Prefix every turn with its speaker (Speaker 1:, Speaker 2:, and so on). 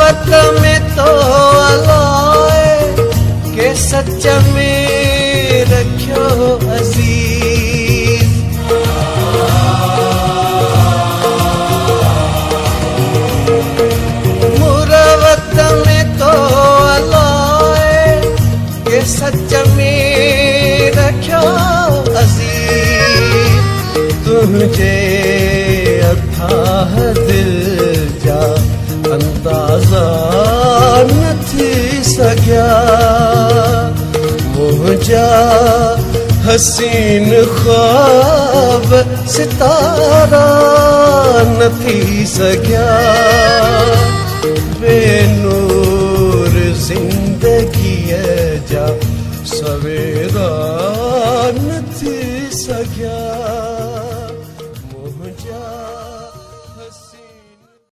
Speaker 1: मुरवत में तो अलाए के सच में रखियो अज़ीज़। मुरवत में तो अलाए के सच में रखियो अज़ीज़। तुझे अथाह दिल जा अंदाज़ा न थी सघिया। मुझा हसीन ख्वाब सितारा न थी सघिया। बेनूर ज़िंदगीअ जा सवेरा न थी सघिया।